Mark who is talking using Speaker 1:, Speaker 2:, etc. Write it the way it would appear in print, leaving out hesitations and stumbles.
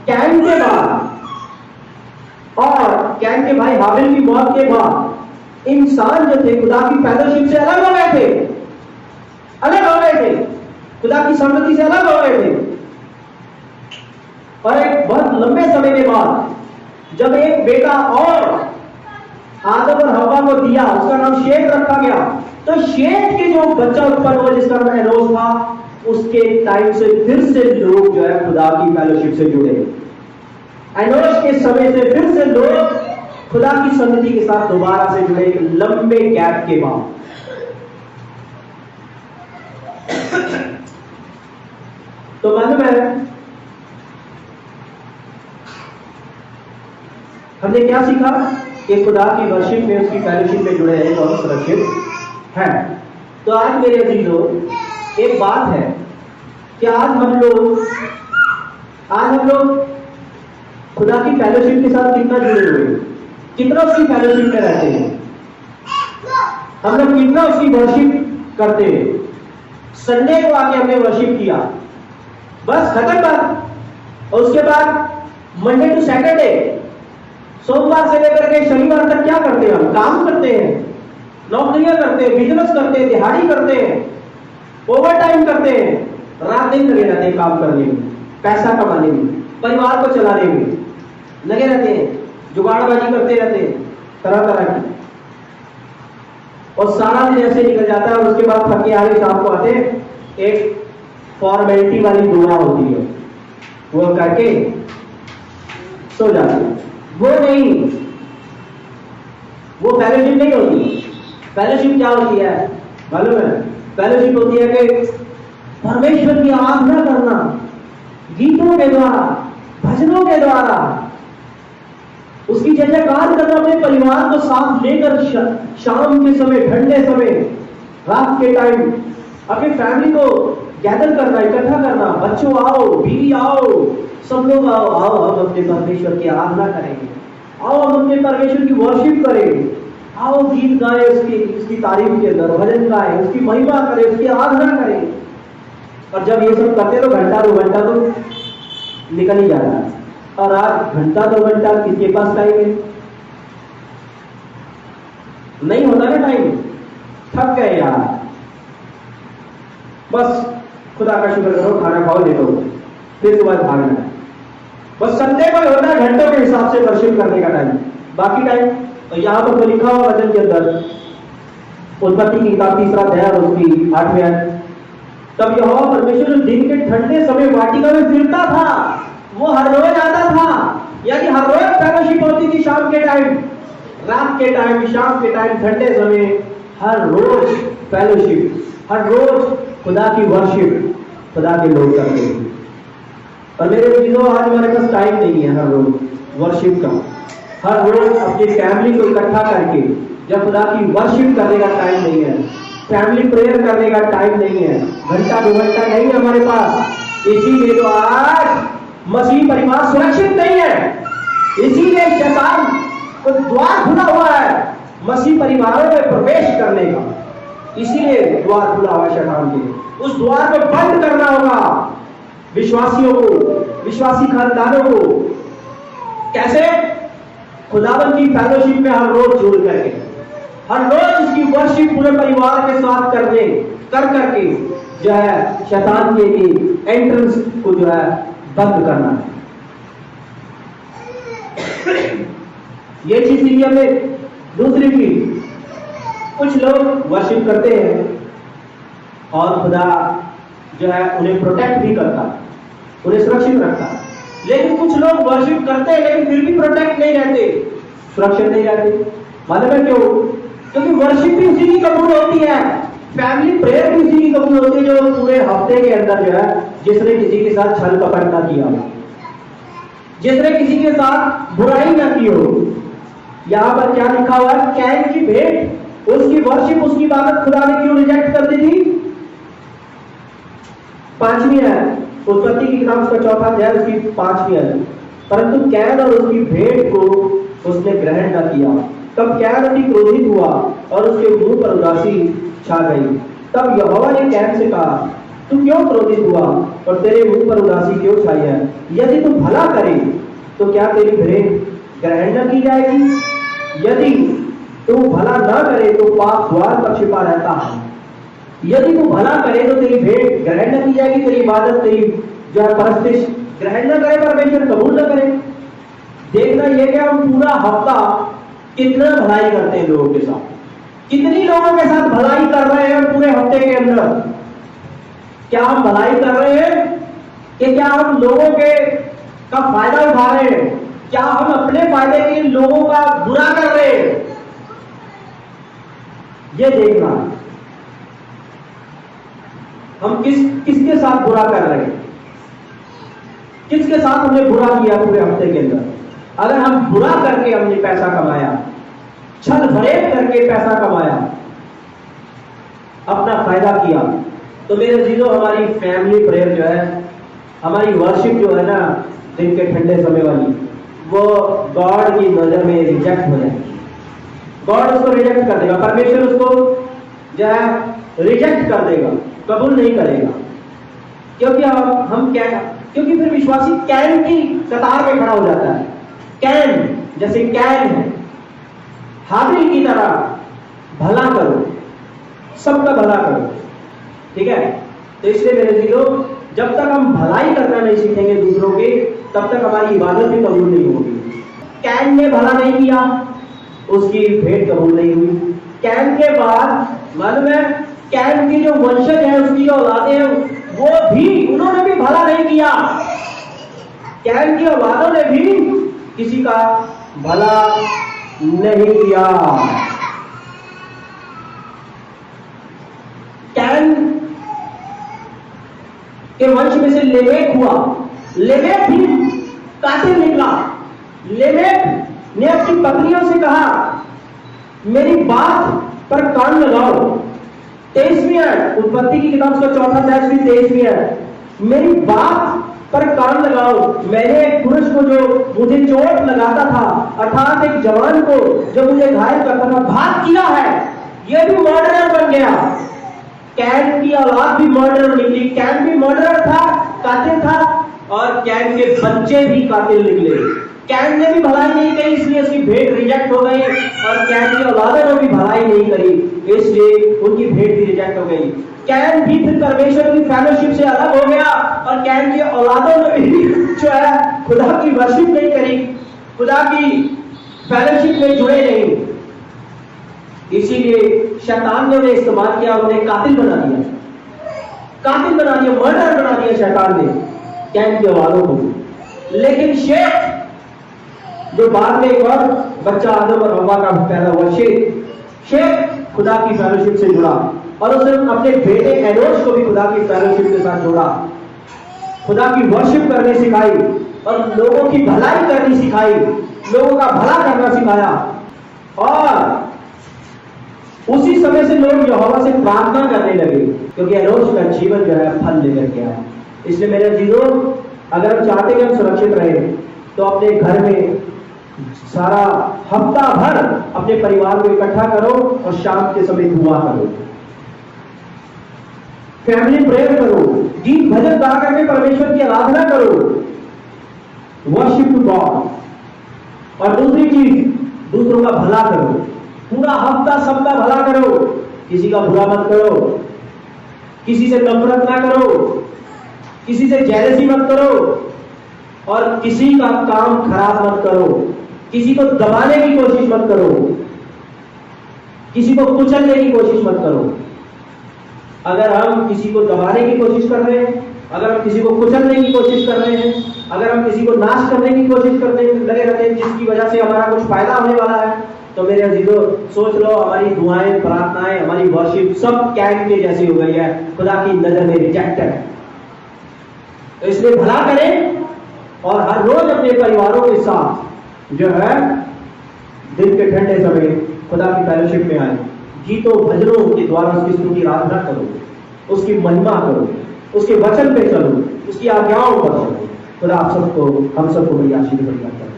Speaker 1: Can के बाद और कैन के भाई हाबिल की मौत के बाद इंसान जो थे खुदा की फेलोशिप से अलग हो गए थे, अलग हो गए थे, खुदा की संगति से अलग हो गए थे। और एक बहुत लंबे समय के बाद जब एक बेटा और आदम और हवा को दिया, उसका नाम शेत रखा गया, तो शेत के जो बच्चा उत्पन्न हुआ जिसका नाम एनोश था, उसके टाइम से फिर से लोग जो है खुदा की फेलोशिप से जुड़े। एनोश के समय से फिर से लोग खुदा की संगति के साथ दोबारा से जुड़े, एक लंबे गैप के बाद। तो मालूम है हमने क्या सीखा कि खुदा की वर्शिप में, उसकी फेलोशिप में जुड़े हैं और सुरक्षित है। तो आज मेरे अजीजों एक बात है कि आज हम लोग खुदा की फेलोशिप के साथ कितना जुड़े हुए हैं, कितना उसकी फेलोशिप में रहते हैं, हम लोग कितना उसकी वर्शिप करते हैं। संडे को आके हमने वर्शिप किया, बस खत्म बात। और उसके बाद मंडे टू सैटरडे, सोमवार से लेकर के शनिवार तक क्या करते हैं? हम काम करते हैं, नौकरियां करते हैं, बिजनेस करते हैं, दिहाड़ी करते हैं, ओवर टाइम करते हैं, रात दिन लगे रहते हैं काम करने में, पैसा कमाने में, परिवार को चलाने में लगे रहते हैं, जुगाड़बाजी करते रहते हैं तरह तरह की। और सारा दिन ऐसे निकल जाता है और उसके बाद थके हारे शाम को आते हैं, एक फॉर्मेलिटी वाली दुआ होती है, वो करके सो जाते हैं। वो नहीं, वो फेलोशिप नहीं होती। फेलोशिप क्या होती है मालूम है? फेलोशिप होती है कि परमेश्वर की आराधना करना, गीतों के द्वारा, भजनों के द्वारा, उसकी जय जयकार करना, अपने परिवार को साथ लेकर शाम के समय, ठंडे समय, रात के टाइम अपनी फैमिली को गैदर करना, इकट्ठा करना, बच्चों आओ, बीवी आओ, सब लोग आओ, आओ हम अपने परमेश्वर की आराधना करेंगे, आओ हम अपने परमेश्वर की वर्शिप करें, आओ गीत गाए, उसकी तारीफ के अंदर भजन गाए, उसकी महिमा करें, उसकी आराधना करें। और जब ये सब करते तो घंटा 2 घंटा तो निकल ही जा रहा है। और आज घंटा 2 घंटा किसके पास टाइम है? नहीं होता ना टाइम, थक गए यार, बस खुदा का शुक्र करो, खाना खाओ, देखो फिर सुबह भागना है। बस संडे को होता है घंटों के हिसाब से वर्शिप करने का टाइम, बाकी टाइम तो यहाँ पर तो लिखा हुआ वचन के अंदर, उत्पत्ति की किताब 3 अध्याय और उसकी 8वें आयत, तब यहोवा परमेश्वर दिन के ठंडे समय वाटिका में फिरता था। वो हर रोज आता था, यानी हर रोज फेलोशिप होती थी, शाम के टाइम, रात के टाइम, शाम के टाइम, ठंडे समय, हर रोज फेलोशिप, हर रोज खुदा की वर्शिप खुदा के लोग करते हैं। और मेरे चीजों आज हमारे पास टाइम नहीं है हर रोज वर्शिप का, हर रोज अपनी फैमिली को इकट्ठा करके जब खुदा की वर्शिप करने का टाइम नहीं है, फैमिली प्रेयर करने का टाइम नहीं है, घंटा 2 घंटा नहीं है हमारे पास। इसीलिए तो आज मसीह परिवार सुरक्षित नहीं है, इसीलिए शैतान को द्वार खुला हुआ है मसीह परिवारों में प्रवेश करने का, इसीलिए द्वार खुला हुआ है शैतान के। उस द्वार को बंद करना होगा विश्वासियों को, विश्वासी खानदानों को। कैसे? खुदावन की फेलोशिप में हर रोज जुड़ करके, हर रोज उसकी वर्शिप पूरे परिवार के साथ कर करके जो है शैतान के एंट्रेंस को जो है बंद करना है। ये चीज थी हमें। दूसरी चीज, कुछ लोग वर्शिप करते हैं और खुदा जो है उन्हें प्रोटेक्ट भी करता, उन्हें सुरक्षित रखता। लेकिन कुछ लोग वर्शिप करते हैं लेकिन फिर भी प्रोटेक्ट नहीं रहते, सुरक्षित नहीं रहते। मालूम है क्यों? क्योंकि वर्शिप भी उसी की कबूल होती है, फैमिली प्रेयर भी उसी की कबूल होती है जो पूरे हफ्ते के अंदर जो है जिसने किसी के साथ छल कपट ना किया हो, जिसने किसी के साथ बुराई ना की हो। यहाँ पर क्या लिखा हुआ है? कैन की भेंट, उसकी वर्शिप, उसकी इबादत खुदा ने क्यों रिजेक्ट कर दी थी? 5वीं है उत्पत्ति की किताब उसका 4 अध्याय उसकी 5वीं है। परंतु कैन और उसकी भेंट को उसने ग्रहण न किया। तब कैन अति क्रोधित हुआ और उसके मुंह पर उदासी छा गई। तब यहोवा ने कैन से कहा, तू क्यों क्रोधित हुआ और तेरे मुंह पर उदासी क्यों छाई है? यदि तू भला करे तो क्या तेरी भेंट ग्रहण न की जाएगी? यदि तू भला न करे तो पाप द्वार पर छिपा रहता है। यदि तू भला करे तो तेरी भेंट ग्रहण न की जाएगी, तेरी इबादत, तेरी जो है परस्तिश ग्रहण न करे, परमेश्वर कबूल न करे। देखना यह कि हम पूरा हफ्ता कितना भलाई करते हैं लोगों के साथ, कितनी लोगों के साथ भलाई कर रहे हैं पूरे हफ्ते के अंदर। क्या हम भलाई कर रहे हैं कि क्या हम लोगों के का फायदा उठा रहे हैं? क्या हम अपने फायदे के लिए लोगों का बुरा कर रहे हैं? ये देखना हम किसके साथ बुरा कर रहे हैं, किसके साथ हमने बुरा किया पूरे हफ्ते के अंदर। अगर हम बुरा करके हमने पैसा कमाया, छल फरेब करके पैसा कमाया, अपना फायदा किया, तो मेरे जीरो हमारी फैमिली प्रेयर जो है, हमारी वर्शिप जो है ना दिन के ठंडे समय वाली, वो गॉड की नजर में रिजेक्ट हो जाएगी। गॉड उसको रिजेक्ट कर देगा, परमेश्वर उसको जो है रिजेक्ट कर देगा, कबूल नहीं करेगा। क्योंकि हम क्या, क्योंकि फिर विश्वासी कैन की कतार में खड़ा हो जाता है। कैन जैसे कैन है, हाबिल की तरह भला करो, सबका भला करो, ठीक है। तो इसलिए मेरे जीरो, जब तक हम भलाई करना नहीं सीखेंगे दूसरों की, तब तक हमारी इबादत भी कबूल नहीं होगी। कैन ने भला नहीं किया, उसकी भेंट कबूल नहीं हुई। कैन के बाद मालूम है, कैन की जो वंशज है, उसकी जो औलादे हैं, वो भी, उन्होंने भी भला नहीं किया। कैन की औलादों ने भी किसी का भला नहीं किया। कैन के वंश में से लेमेक हुआ, लेमेक भी कातिल निकला। लेमेक ने अपनी पत्नियों से कहा, मेरी बात पर कान लगाओ। 23वीं आयत, उत्पत्ति की किताब का 4वां अध्याय 23वीं आयत, मेरी बात पर कान लगाओ। मैंने एक पुरुष को जो मुझे चोट लगाता था, अर्थात एक जवान को जो मुझे घायल करता था, घात किया है। यह भी मर्डरर बन गया। कैन की औलाद भी मर्डरर निकली। कैन भी मर्डरर था, कातिल था, और कैन के बच्चे भी कातिल निकले। कैन ने भी भलाई नहीं करी, इसलिए उसकी भेंट रिजेक्ट हो गई, और कैन की औलादों ने भी भलाई नहीं करी, इसलिए उनकी भेंट भी रिजेक्ट हो गई। कैन भी फिर परमेश्वर की फेलोशिप से अलग हो गया, और कैन की औलादों ने भी जो है खुदा की वर्शिप नहीं करी, खुदा की फेलोशिप में जुड़े नहीं। इसीलिए शैतान ने उन्हें इस्तेमाल किया, उन्हें कातिल बना दिया, कातिल बना दिया, मर्डर बना दिया शैतान ने कैन की औलादों को। लेकिन शेख, जो बाद में एक और बच्चा आदम और हव्वा का पैदा हुआ, शेख खुदा की फेलोशिप से जुड़ा, और उसने अपने बेटे एनोश को भी खुदा की फेलोशिप के साथ जोड़ा, खुदा की वर्शिप करनी सिखाई, और लोगों की भलाई करनी सिखाई, लोगों का भला करना सिखाया। और उसी समय से लोग यहोवा से प्रार्थना करने लगे, क्योंकि एनोश का जीवन जो है फल लेकर के आया। इसलिए मेरे जीरो, अगर हम चाहते कि हम सुरक्षित रहे, तो अपने घर में सारा हफ्ता भर अपने परिवार को इकट्ठा करो, और शाम के समय दुआ करो, फैमिली प्रेयर करो, गीत भजन गा करके परमेश्वर की आराधना करो, वर्शिप टू गॉड। और दूसरी चीज, दूसरों का भला करो, पूरा हफ्ता सबका भला करो, किसी का बुरा मत करो, किसी से नफरत ना करो, किसी से जेलसी मत करो, और किसी का काम खराब मत करो, किसी को दबाने की कोशिश मत करो, किसी को कुचलने की कोशिश मत करो। अगर हम किसी को दबाने की कोशिश कर रहे हैं, अगर हम किसी को कुचलने की कोशिश कर रहे हैं, अगर हम किसी को नाश करने की कोशिश करने लगे रहते हैं, जिसकी वजह से हमारा कुछ फायदा होने वाला है, तो मेरे अजीजों सोच लो, हमारी दुआएं, प्रार्थनाएं, हमारी वर्शिप सब कैन के जैसी हो गई है, खुदा की नजर में रिजेक्टेड है। तो इसलिए भला करें, और हर रोज अपने परिवारों के साथ जो है दिन के ठंडे समय खुदा की फेलोशिप में आए, गीतों भजनों के द्वारा उसकी स्तुति आराधना करो, उसकी महिमा करो, उसके वचन पे चलो, उसकी आज्ञाओं पर चलो। खुदा आप सबको, हम सबको बड़ी आशीर्वाद देता है।